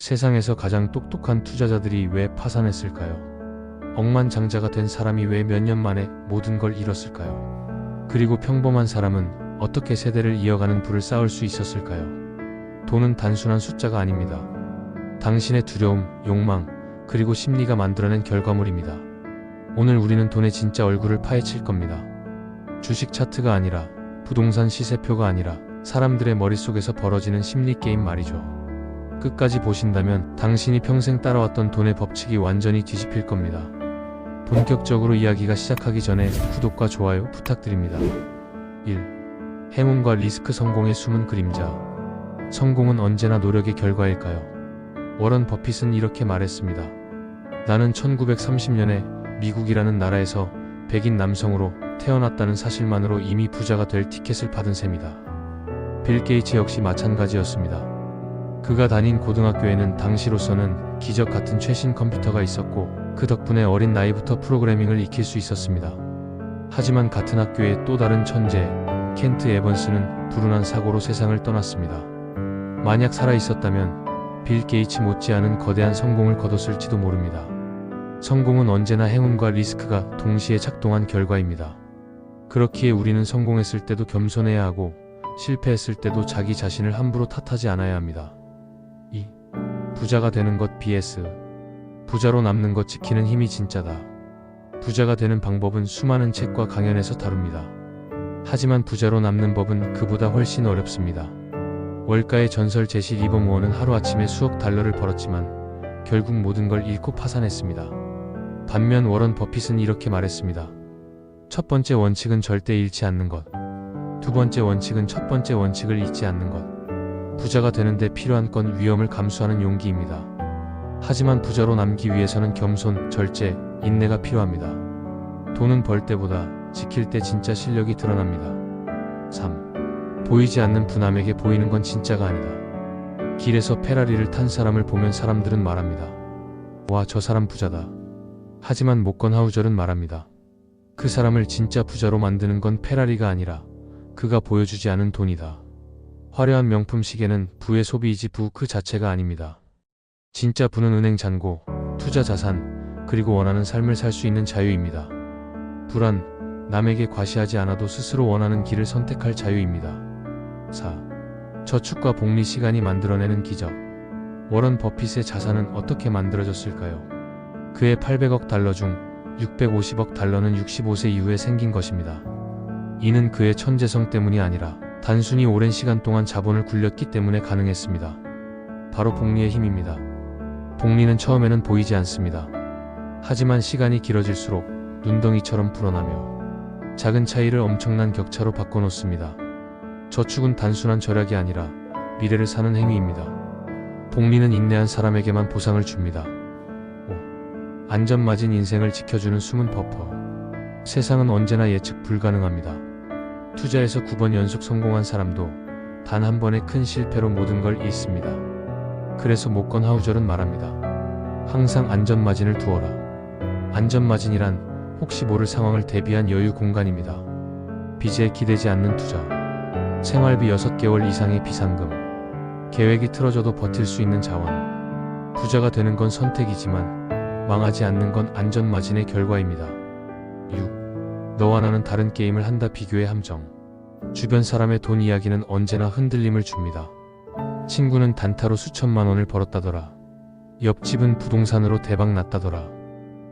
세상에서 가장 똑똑한 투자자들이 왜 파산했을까요? 억만장자가 된 사람이 왜 몇 년 만에 모든 걸 잃었을까요? 그리고 평범한 사람은 어떻게 세대를 이어가는 부를 쌓을 수 있었을까요? 돈은 단순한 숫자가 아닙니다. 당신의 두려움, 욕망, 그리고 심리가 만들어낸 결과물입니다. 오늘 우리는 돈의 진짜 얼굴을 파헤칠 겁니다. 주식 차트가 아니라, 부동산 시세표가 아니라 사람들의 머릿속에서 벌어지는 심리 게임 말이죠. 끝까지 보신다면 당신이 평생 따라왔던 돈의 법칙이 완전히 뒤집힐 겁니다. 본격적으로 이야기가 시작하기 전에 구독과 좋아요 부탁드립니다. 1. 행운과 리스크 성공의 숨은 그림자. 성공은 언제나 노력의 결과일까요? 워런 버핏은 이렇게 말했습니다. 나는 1930년에 미국이라는 나라에서 백인 남성으로 태어났다는 사실만으로 이미 부자가 될 티켓을 받은 셈이다. 빌 게이츠 역시 마찬가지였습니다. 그가 다닌 고등학교에는 당시로서는 기적 같은 최신 컴퓨터가 있었고 그 덕분에 어린 나이부터 프로그래밍을 익힐 수 있었습니다. 하지만 같은 학교의 또 다른 천재 켄트 에번스는 불운한 사고로 세상을 떠났습니다. 만약 살아있었다면 빌 게이츠 못지않은 거대한 성공을 거뒀을지도 모릅니다. 성공은 언제나 행운과 리스크가 동시에 작동한 결과입니다. 그렇기에 우리는 성공했을 때도 겸손해야 하고 실패했을 때도 자기 자신을 함부로 탓하지 않아야 합니다. 2. 부자가 되는 것 vs 부자로 남는 것 지키는 힘이 진짜다. 부자가 되는 방법은 수많은 책과 강연에서 다룹니다. 하지만 부자로 남는 법은 그보다 훨씬 어렵습니다. 월가의 전설 제시 리버 무어는 하루아침에 수억 달러를 벌었지만 결국 모든 걸 잃고 파산했습니다. 반면 워런 버핏은 이렇게 말했습니다. 첫 번째 원칙은 절대 잃지 않는 것. 두 번째 원칙은 첫 번째 원칙을 잊지 않는 것. 부자가 되는데 필요한 건 위험을 감수하는 용기입니다. 하지만 부자로 남기 위해서는 겸손, 절제, 인내가 필요합니다. 돈은 벌 때보다 지킬 때 진짜 실력이 드러납니다. 3. 보이지 않는 부남에게 보이는 건 진짜가 아니다. 길에서 페라리를 탄 사람을 보면 사람들은 말합니다. 와, 저 사람 부자다. 하지만 모건 하우절은 말합니다. 그 사람을 진짜 부자로 만드는 건 페라리가 아니라 그가 보여주지 않은 돈이다. 화려한 명품 시계는 부의 소비이지 부 그 자체가 아닙니다. 진짜 부는 은행 잔고, 투자 자산, 그리고 원하는 삶을 살 수 있는 자유입니다. 불안, 남에게 과시하지 않아도 스스로 원하는 길을 선택할 자유입니다. 4. 저축과 복리 시간이 만들어내는 기적. 워런 버핏의 자산은 어떻게 만들어졌을까요? 그의 800억 달러 중 650억 달러는 65세 이후에 생긴 것입니다. 이는 그의 천재성 때문이 아니라 단순히 오랜 시간 동안 자본을 굴렸기 때문에 가능했습니다. 바로 복리의 힘입니다. 복리는 처음에는 보이지 않습니다. 하지만 시간이 길어질수록 눈덩이처럼 불어나며 작은 차이를 엄청난 격차로 바꿔놓습니다. 저축은 단순한 절약이 아니라 미래를 사는 행위입니다. 복리는 인내한 사람에게만 보상을 줍니다. 5. 안전마진 인생을 지켜주는 숨은 버퍼. 세상은 언제나 예측 불가능합니다. 투자에서 9번 연속 성공한 사람도 단 한 번의 큰 실패로 모든 걸 잃습니다. 그래서 모건 하우절은 말합니다. 항상 안전마진을 두어라. 안전마진이란 혹시 모를 상황을 대비한 여유 공간입니다. 빚에 기대지 않는 투자. 생활비 6개월 이상의 비상금. 계획이 틀어져도 버틸 수 있는 자원. 부자가 되는 건 선택이지만 망하지 않는 건 안전마진의 결과입니다. 6. 너와 나는 다른 게임을 한다 비교의 함정. 주변 사람의 돈 이야기는 언제나 흔들림을 줍니다. 친구는 단타로 수천만 원을 벌었다더라. 옆집은 부동산으로 대박 났다더라.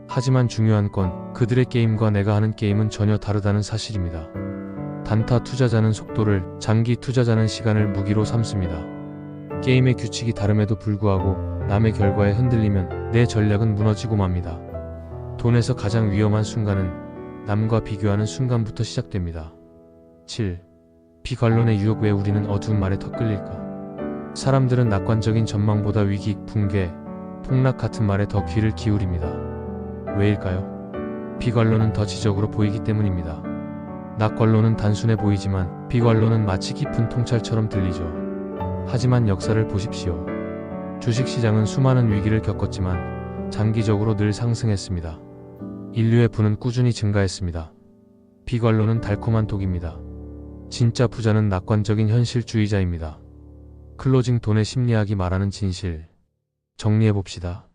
하지만 중요한 건 그들의 게임과 내가 하는 게임은 전혀 다르다는 사실입니다. 단타 투자자는 속도를, 장기 투자자는 시간을 무기로 삼습니다. 게임의 규칙이 다름에도 불구하고 남의 결과에 흔들리면 내 전략은 무너지고 맙니다. 돈에서 가장 위험한 순간은 남과 비교하는 순간부터 시작됩니다. 7. 비관론의 유혹. 왜 우리는 어두운 말에 더 끌릴까? 사람들은 낙관적인 전망보다 위기, 붕괴, 폭락 같은 말에 더 귀를 기울입니다. 왜일까요? 비관론은 더 지적으로 보이기 때문입니다. 낙관론은 단순해 보이지만 비관론은 마치 깊은 통찰처럼 들리죠. 하지만 역사를 보십시오. 주식시장은 수많은 위기를 겪었지만 장기적으로 늘 상승했습니다. 인류의 부는 꾸준히 증가했습니다. 비관론은 달콤한 독입니다. 진짜 부자는 낙관적인 현실주의자입니다. 클로징 돈의 심리학이 말하는 진실. 정리해봅시다.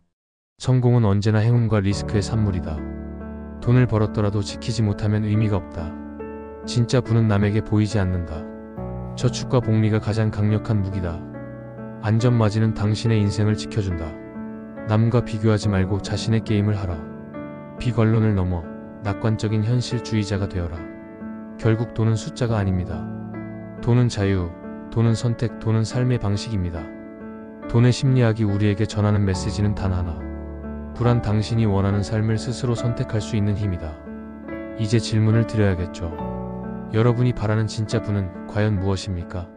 성공은 언제나 행운과 리스크의 산물이다. 돈을 벌었더라도 지키지 못하면 의미가 없다. 진짜 부는 남에게 보이지 않는다. 저축과 복리가 가장 강력한 무기다. 안전맞이는 당신의 인생을 지켜준다. 남과 비교하지 말고 자신의 게임을 하라. 비관론을 넘어 낙관적인 현실주의자가 되어라. 결국 돈은 숫자가 아닙니다. 돈은 자유, 돈은 선택, 돈은 삶의 방식입니다. 돈의 심리학이 우리에게 전하는 메시지는 단 하나. 불안, 당신이 원하는 삶을 스스로 선택할 수 있는 힘이다. 이제 질문을 드려야겠죠. 여러분이 바라는 진짜 부는 과연 무엇입니까?